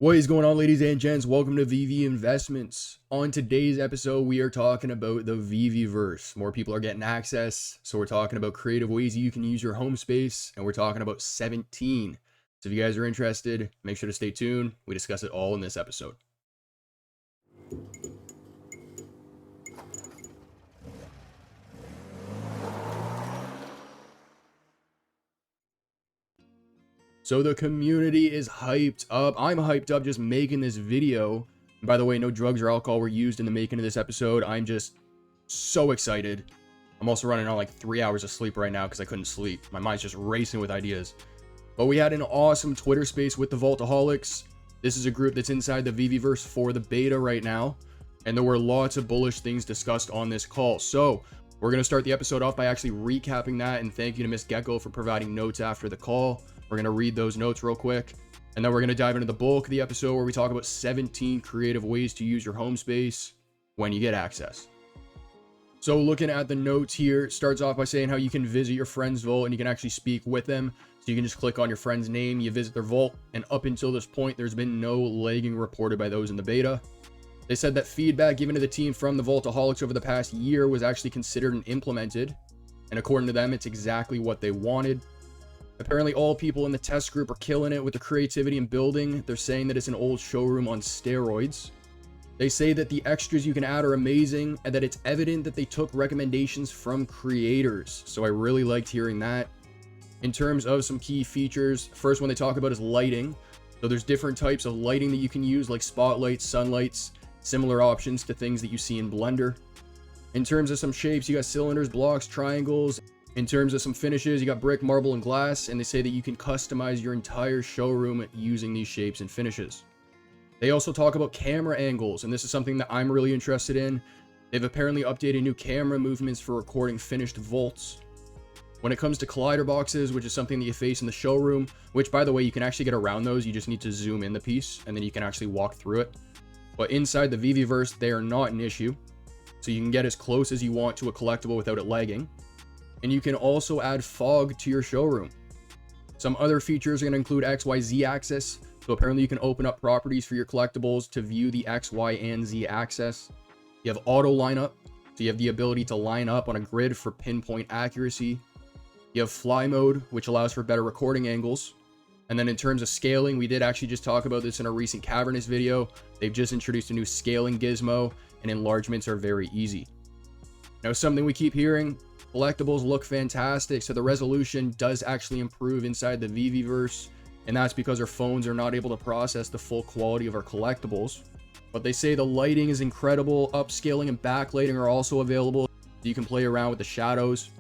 What is going on, ladies and gents? Welcome to VeVe Investments. On today's episode, we are talking about the VeVeVerse. More people are getting access, so we're talking about creative ways you can use your home space, and we're talking about 17. So if you guys are interested, make sure to stay tuned. We discuss it all in this episode. So the community is hyped up. I'm hyped up just making this video. And by the way, no drugs or alcohol were used in the making of this episode. I'm just so excited. I'm also running on like 3 hours of sleep right now because I couldn't sleep. My mind's just racing with ideas. But we had an awesome Twitter space with the Vaultoholics. This is a group that's inside the VeVeVerse for the beta right now. And there were lots of bullish things discussed on this call. So we're going to start the episode off by actually recapping that. And thank you to Miss Gecko for providing notes after the call. We're going to read those notes real quick, and then we're going to dive into the bulk of the episode where we talk about 17 creative ways to use your home space when you get access. So looking at the notes here, it starts off by saying how you can visit your friend's vault and you can actually speak with them. So you can just click on your friend's name, you visit their vault, and up until this point, there's been no lagging reported by those in the beta. They said that feedback given to the team from the Vaultoholics over the past year was actually considered and implemented, and according to them, it's exactly what they wanted. Apparently all people in the test group are killing it with the creativity and building. They're saying that it's an old showroom on steroids. They say that the extras you can add are amazing and that it's evident that they took recommendations from creators. So I really liked hearing that. In terms of some key features, first one they talk about is lighting. So there's different types of lighting that you can use, like spotlights, sunlights, similar options to things that you see in Blender. In terms of some shapes, you got cylinders, blocks, triangles. In terms of some finishes, you got brick, marble, and glass, and they say that you can customize your entire showroom using these shapes and finishes. They also talk about camera angles, and this is something that I'm really interested in. They've apparently updated new camera movements for recording finished vaults. When it comes to collider boxes, which is something that you face in the showroom, which by the way, you can actually get around those, you just need to zoom in the piece, and then you can actually walk through it. But inside the VeVeVerse, they are not an issue, so you can get as close as you want to a collectible without it lagging. And you can also add fog to your showroom. Some other features are going to include XYZ access. So apparently you can open up properties for your collectibles to view the X, Y, and Z access. You have auto lineup. So you have the ability to line up on a grid for pinpoint accuracy. You have fly mode, which allows for better recording angles. And then in terms of scaling, we did actually just talk about this in a recent Cavernous video. They've just introduced a new scaling gizmo, and enlargements are very easy. Now, something we keep hearing, collectibles look fantastic, so the resolution does actually improve inside the VeVeVerse, and that's because our phones are not able to process the full quality of our collectibles. But they say the lighting is incredible, upscaling and backlighting are also available, so you can play around with the shadows.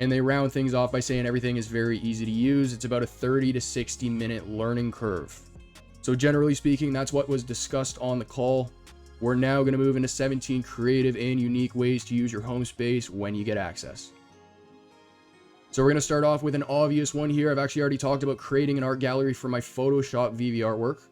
And they round things off by saying everything is very easy to use. It's about a 30 to 60 minute learning curve. So generally speaking, that's what was discussed on the call. We're now going to move into 17 creative and unique ways to use your home space when you get access. So we're going to start off with an obvious one here. I've actually already talked about creating an art gallery for my Photoshop VeVe artwork.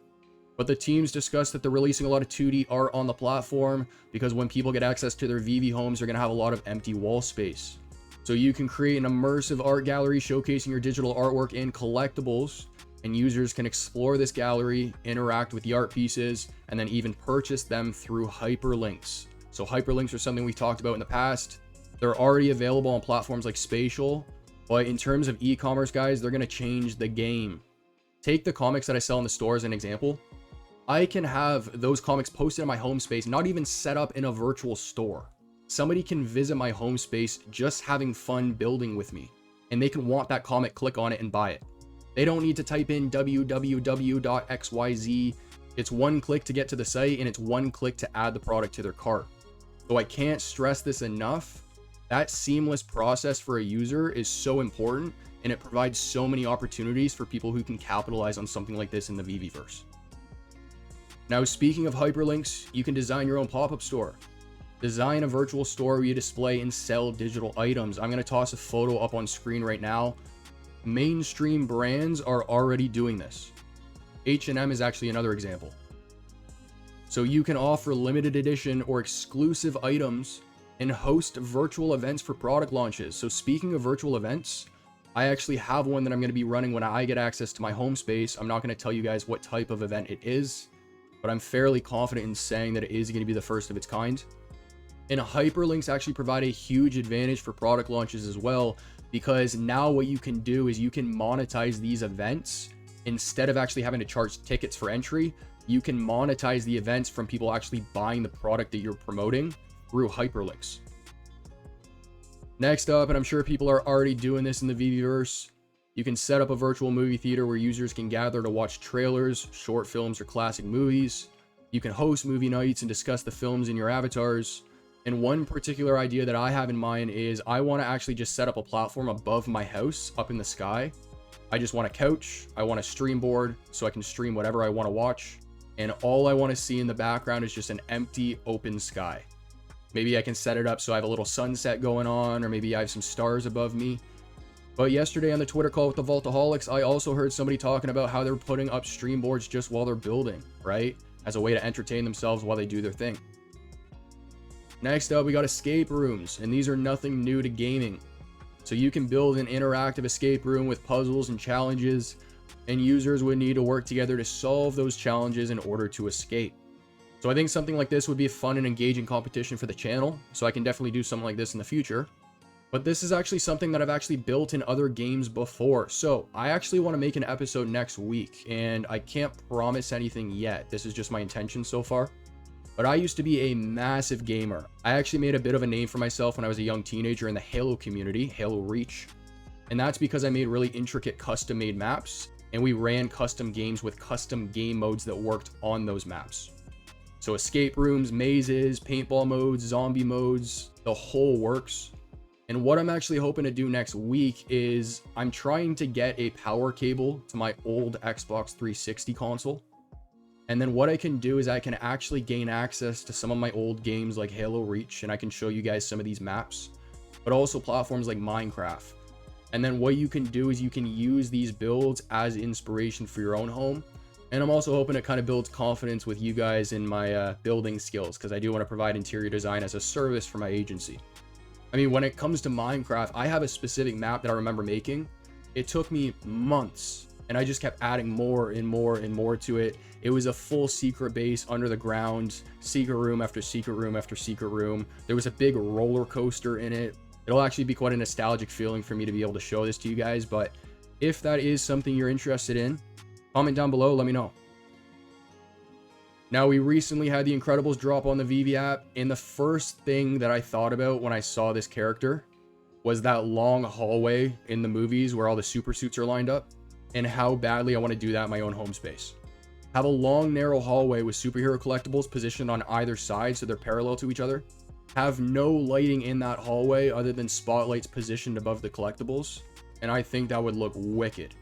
But the teams discussed that they're releasing a lot of 2D art on the platform because when people get access to their VeVe homes, they're going to have a lot of empty wall space. So you can create an immersive art gallery showcasing your digital artwork and collectibles. And users can explore this gallery, interact with the art pieces, and then even purchase them through hyperlinks. So hyperlinks are something we've talked about in the past. They're already available on platforms like Spatial, but in terms of e-commerce, guys, they're going to change the game. Take the comics that I sell in the store as an example. I can have those comics posted in my home space, not even set up in a virtual store. Somebody can visit my home space just having fun building with me, and they can want that comic, click on it, and buy it. They don't need to type in www.xyz. It's one click to get to the site, and it's one click to add the product to their cart. So I can't stress this enough. That seamless process for a user is so important, and it provides so many opportunities for people who can capitalize on something like this in the VeVeVerse. Now, speaking of hyperlinks, you can design your own pop-up store. Design a virtual store where you display and sell digital items. I'm going to toss a photo up on screen right now. Mainstream brands are already doing this. H&M is actually another example. So you can offer limited edition or exclusive items and host virtual events for product launches. So speaking of virtual events, I actually have one that I'm going to be running when I get access to my home space. I'm not going to tell you guys what type of event it is, but I'm fairly confident in saying that it is going to be the first of its kind. And hyperlinks actually provide a huge advantage for product launches as well, because now what you can do is you can monetize these events. Instead of actually having to charge tickets for entry, you can monetize the events from people actually buying the product that you're promoting through hyperlinks. Next up, and I'm sure people are already doing this in the VeVeVerse, you can set up a virtual movie theater where users can gather to watch trailers, short films, or classic movies. You can host movie nights and discuss the films in your avatars. And one particular idea that I have in mind is I want to actually just set up a platform above my house up in the sky. I just want a couch. I want a stream board so I can stream whatever I want to watch. And all I want to see in the background is just an empty open sky. Maybe I can set it up so I have a little sunset going on, or maybe I have some stars above me. But yesterday on the Twitter call with the Vaultoholics, I also heard somebody talking about how they're putting up stream boards just while they're building, right? As a way to entertain themselves while they do their thing. Next up, we got escape rooms, and these are nothing new to gaming. So you can build an interactive escape room with puzzles and challenges, and users would need to work together to solve those challenges in order to escape. So I think something like this would be a fun and engaging competition for the channel, so I can definitely do something like this in the future. But this is actually something that I've actually built in other games before, so I actually want to make an episode next week, and I can't promise anything yet. This is just my intention so far. But I used to be a massive gamer. I actually made a bit of a name for myself when I was a young teenager in the Halo community, Halo Reach. And that's because I made really intricate custom-made maps, and we ran custom games with custom game modes that worked on those maps. So escape rooms, mazes, paintball modes, zombie modes, the whole works. And what I'm actually hoping to do next week is I'm trying to get a power cable to my old Xbox 360 console. And then what I can do is I can actually gain access to some of my old games like Halo Reach, and I can show you guys some of these maps, but also platforms like Minecraft. And then what you can do is you can use these builds as inspiration for your own home. And I'm also hoping it kind of builds confidence with you guys in my building skills, because I do want to provide interior design as a service for my agency. I mean, when it comes to Minecraft, I have a specific map that I remember making. It took me months, and I just kept adding more and more and more to it. It was a full secret base under the ground, secret room after secret room after secret room. There was a big roller coaster in it. It'll actually be quite a nostalgic feeling for me to be able to show this to you guys, but if that is something you're interested in, comment down below, let me know. Now, we recently had the Incredibles drop on the VeVe app, and the first thing that I thought about when I saw this character was that long hallway in the movies where all the super suits are lined up, and how badly I want to do that in my own home space. Have a long, narrow hallway with superhero collectibles positioned on either side so they're parallel to each other. Have no lighting in that hallway other than spotlights positioned above the collectibles, and I think that would look wicked.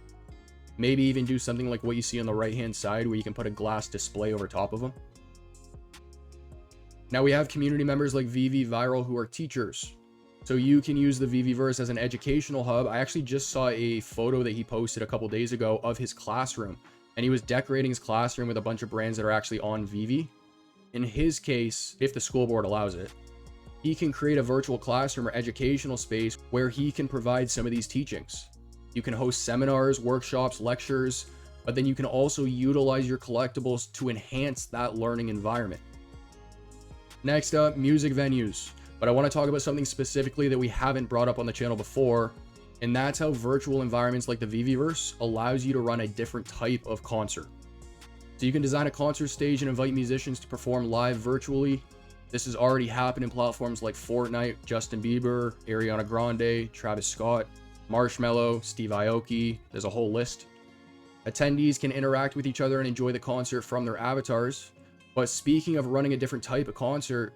Maybe even do something like what you see on the right hand side where you can put a glass display over top of them. Now we have community members like VeVeViral who are teachers. So you can use the VeVeVerse as an educational hub. I actually just saw a photo that he posted a couple days ago of his classroom, and he was decorating his classroom with a bunch of brands that are actually on VeVe. In his case, if the school board allows it, he can create a virtual classroom or educational space where he can provide some of these teachings. You can host seminars, workshops, lectures, but then you can also utilize your collectibles to enhance that learning environment. Next up, music venues. But I want to talk about something specifically that we haven't brought up on the channel before, and that's how virtual environments like the VeVeVerse allows you to run a different type of concert. So you can design a concert stage and invite musicians to perform live virtually. This has already happened in platforms like Fortnite, Justin Bieber, Ariana Grande, Travis Scott, Marshmello, Steve Aoki. There's a whole list. Attendees can interact with each other and enjoy the concert from their avatars. But speaking of running a different type of concert,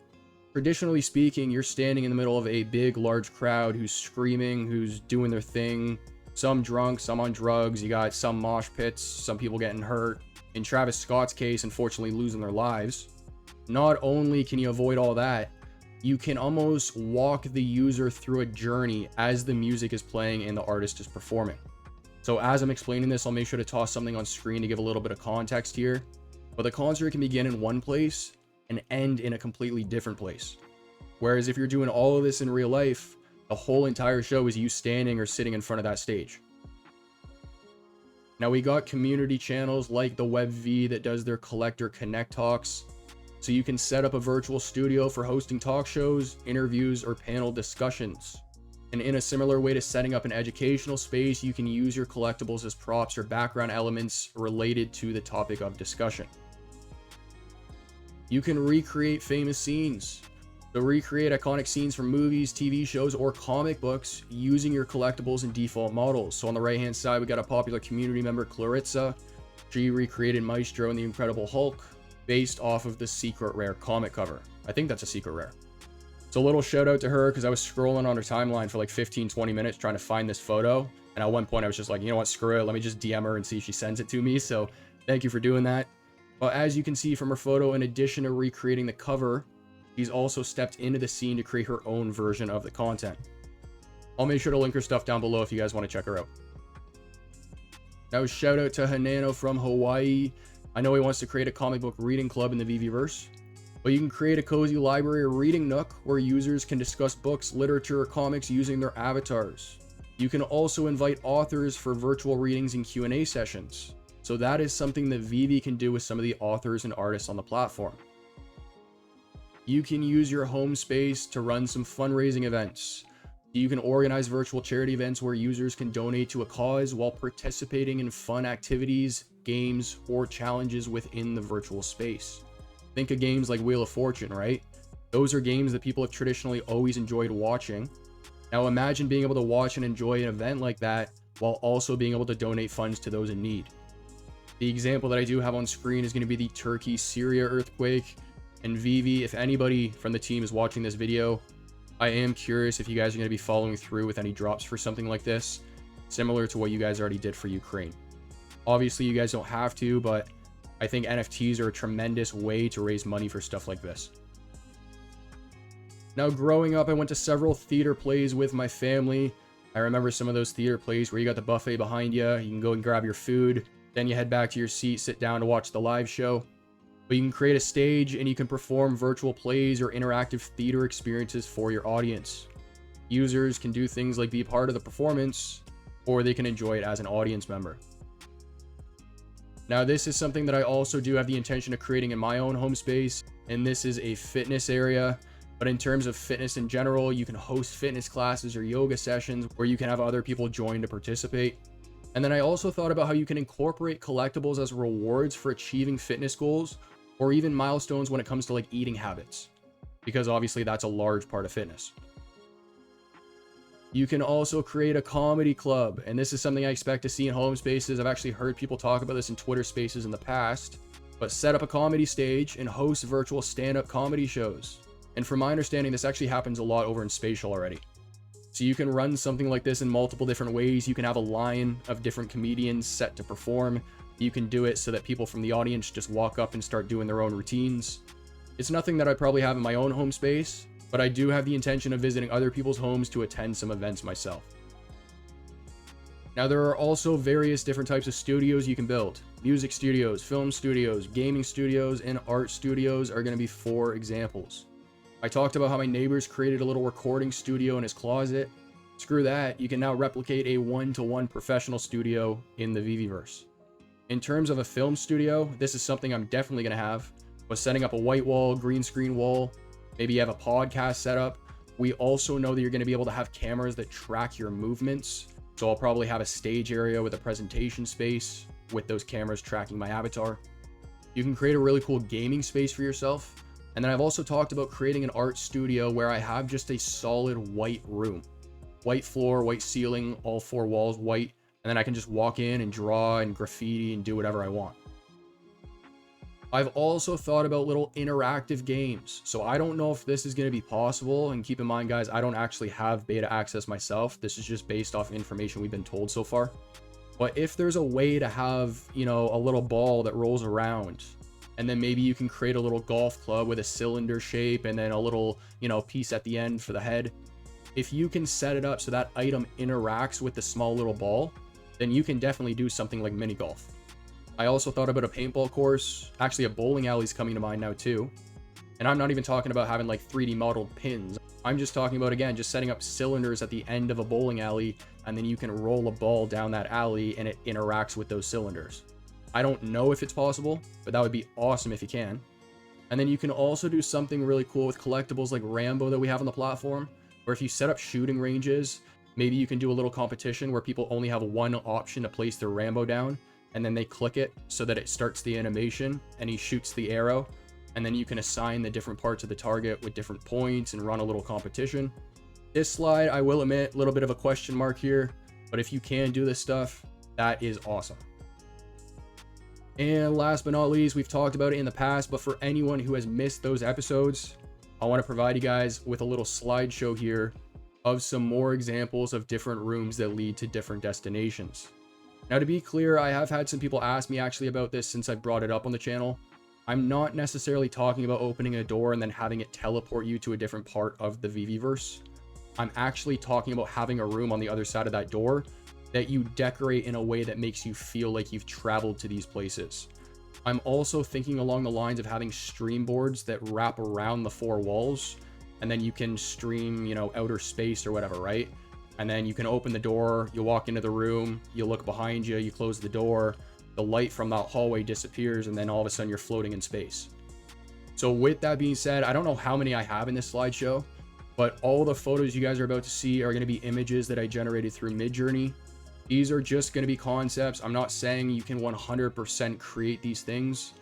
traditionally speaking, you're standing in the middle of a big, large crowd who's screaming, who's doing their thing. Some drunk, some on drugs. You got some mosh pits, some people getting hurt. In Travis Scott's case, unfortunately losing their lives. Not only can you avoid all that, you can almost walk the user through a journey as the music is playing and the artist is performing. So as I'm explaining this, I'll make sure to toss something on screen to give a little bit of context here. But the concert can begin in one place and end in a completely different place. Whereas if you're doing all of this in real life, The whole entire show is you standing or sitting in front of that stage. Now we got community channels like the VeVe that does their Collector Connect talks. So you can set up a virtual studio for hosting talk shows, interviews, or panel discussions. And in a similar way to setting up an educational space, you can use your collectibles as props or background elements related to the topic of discussion. You can recreate famous scenes. So recreate iconic scenes from movies, TV shows, or comic books using your collectibles and default models. So on the right hand side, we got a popular community member, Clarissa. She recreated Maestro and the Incredible Hulk based off of the secret rare comic cover. I think that's a secret rare. So a little shout out to her because I was scrolling on her timeline for like 15-20 minutes trying to find this photo. And at one point I was just like, you know what, screw it. Let me just DM her and see if she sends it to me. So thank you for doing that. But as you can see from her photo, in addition to recreating the cover, she's also stepped into the scene to create her own version of the content. I'll make sure to link her stuff down below if you guys want to check her out. Now shout out to Hanano from Hawaii. I know he wants to create a comic book reading club in the VeVeVerse, but you can create a cozy library or reading nook where users can discuss books, literature, or comics using their avatars. You can also invite authors for virtual readings and Q&A sessions. So that is something that VeVe can do with some of the authors and artists on the platform. You can use your home space to run some fundraising events. You can organize virtual charity events where users can donate to a cause while participating in fun activities, games, or challenges within the virtual space. Think of games like Wheel of Fortune, right? Those are games that people have traditionally always enjoyed watching. Now imagine being able to watch and enjoy an event like that while also being able to donate funds to those in need. The example that I do have on screen is going to be the Turkey-Syria earthquake. And VeVe, if anybody from the team is watching this video, I am curious if you guys are going to be following through with any drops for something like this, similar to what you guys already did for Ukraine. Obviously, you guys don't have to, but I think NFTs are a tremendous way to raise money for stuff like this. Now, growing up, I went to several theater plays with my family. I remember some of those theater plays where you got the buffet behind you, you can go and grab your food, then you head back to your seat, sit down to watch the live show. But you can create a stage and you can perform virtual plays or interactive theater experiences for your audience. Users can do things like be part of the performance, or they can enjoy it as an audience member. Now, this is something that I also do have the intention of creating in my own home space, and this is a fitness area. But in terms of fitness in general, you can host fitness classes or yoga sessions where you can have other people join to participate. And then I also thought about how you can incorporate collectibles as rewards for achieving fitness goals, or even milestones when it comes to like eating habits, because obviously that's a large part of fitness. You can also create a comedy club, and this is something I expect to see in home spaces. I've actually heard people talk about this in Twitter spaces in the past, but set up a comedy stage and host virtual stand-up comedy shows. And from my understanding, this actually happens a lot over in Spatial already. So you can run something like this in multiple different ways. You can have a line of different comedians set to perform. You can do it so that people from the audience just walk up and start doing their own routines. It's nothing that I probably have in my own home space, but I do have the intention of visiting other people's homes to attend some events myself. Now, there are also various different types of studios you can build. Music studios, film studios, gaming studios, and art studios are going to be 4 examples. I talked about how my neighbors created a little recording studio in his closet. Screw that, you can now replicate a 1-to-1 professional studio in the VeVeVerse. In terms of a film studio, this is something I'm definitely going to have, but setting up a white wall, green screen wall, maybe you have a podcast set up. We also know that you're going to be able to have cameras that track your movements. So I'll probably have a stage area with a presentation space with those cameras tracking my avatar. You can create a really cool gaming space for yourself. And then I've also talked about creating an art studio where I have just a solid white room. White floor, white ceiling, all 4 walls white. And then I can just walk in and draw and graffiti and do whatever I want. I've also thought about little interactive games. So I don't know if this is going to be possible. And keep in mind, guys, I don't actually have beta access myself. This is just based off information we've been told so far. But if there's a way to have, you know, a little ball that rolls around, and then maybe you can create a little golf club with a cylinder shape and then a little, you know, piece at the end for the head. If you can set it up so that item interacts with the small little ball, then you can definitely do something like mini golf. I also thought about a paintball course. Actually, a bowling alley is coming to mind now too. And I'm not even talking about having like 3D modeled pins. I'm just talking about, again, just setting up cylinders at the end of a bowling alley, and then you can roll a ball down that alley and it interacts with those cylinders. I don't know if it's possible, but that would be awesome if you can. And then you can also do something really cool with collectibles like Rambo that we have on the platform, where if you set up shooting ranges, maybe you can do a little competition where people only have one option to place their Rambo down, and then they click it so that it starts the animation and he shoots the arrow. And then you can assign the different parts of the target with different points and run a little competition. This slide, I will admit, a little bit of a question mark here, but if you can do this stuff, that is awesome. And last but not least, we've talked about it in the past, but for anyone who has missed those episodes, I want to provide you guys with a little slideshow here of some more examples of different rooms that lead to different destinations. Now, to be clear, I have had some people ask me actually about this since I brought it up on the channel. I'm not necessarily talking about opening a door and then having it teleport you to a different part of the VeVeVerse. I'm actually talking about having a room on the other side of that door that you decorate in a way that makes you feel like you've traveled to these places. I'm also thinking along the lines of having stream boards that wrap around the 4 walls, and then you can stream, you know, outer space or whatever, right? And then you can open the door, you walk into the room, you look behind you, you close the door, the light from that hallway disappears, and then all of a sudden you're floating in space. So with that being said, I don't know how many I have in this slideshow, but all the photos you guys are about to see are going to be images that I generated through Midjourney. These are just going to be concepts. I'm not saying you can 100% create these things,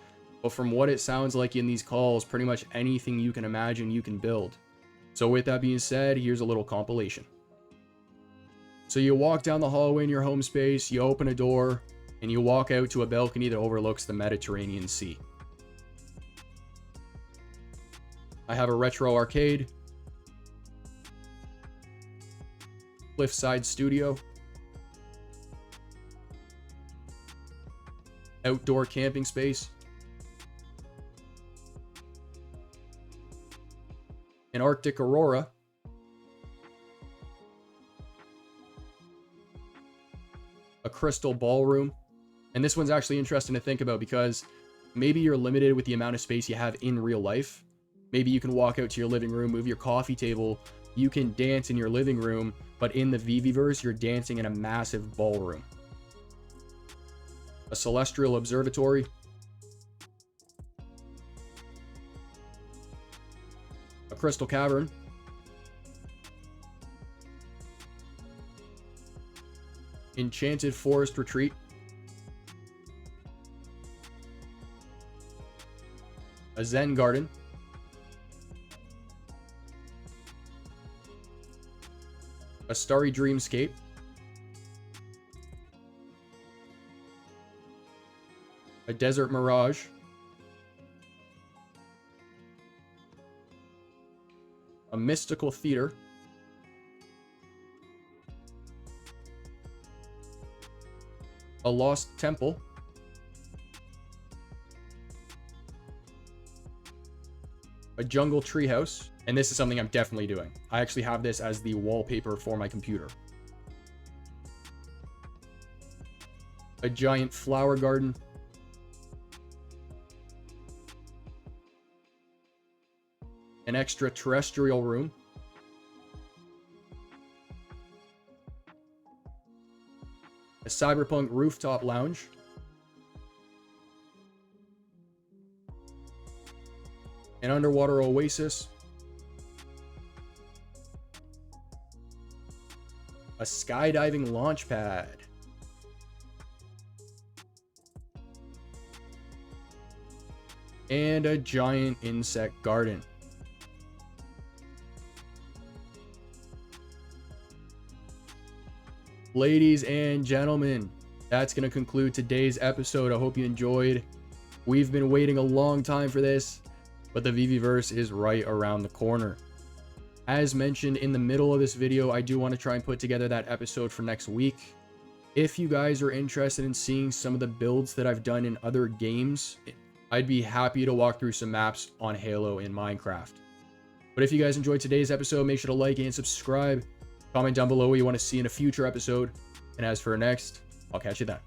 but from what it sounds like in these calls, pretty much anything you can imagine you can build. So with that being said, here's a little compilation. So you walk down the hallway in your home space, you open a door, and you walk out to a balcony that overlooks the Mediterranean Sea. I have a retro arcade, cliffside studio, outdoor camping space, an Arctic aurora, a crystal ballroom. And this one's actually interesting to think about because maybe you're limited with the amount of space you have in real life. Maybe you can walk out to your living room, move your coffee table, you can dance in your living room, but in the VeVeVerse, you're dancing in a massive ballroom. A celestial observatory, a crystal cavern, enchanted forest retreat, a Zen garden, a starry dreamscape, a desert mirage, a mystical theater, a lost temple, a jungle treehouse, and this is something I'm definitely doing. I actually have this as the wallpaper for my computer. A giant flower garden, an extraterrestrial room, a cyberpunk rooftop lounge, an underwater oasis, a skydiving launch pad, and a giant insect garden. Ladies and gentlemen, that's going to conclude today's episode. I hope you enjoyed. We've been waiting a long time for this, but the VeVeVerse is right around the corner. As mentioned in the middle of this video, I do want to try and put together that episode for next week. If you guys are interested in seeing some of the builds that I've done in other games, I'd be happy to walk through some maps on Halo in Minecraft. But if you guys enjoyed today's episode, make sure to like and subscribe. Comment down below what you want to see in a future episode. And as for next, I'll catch you then.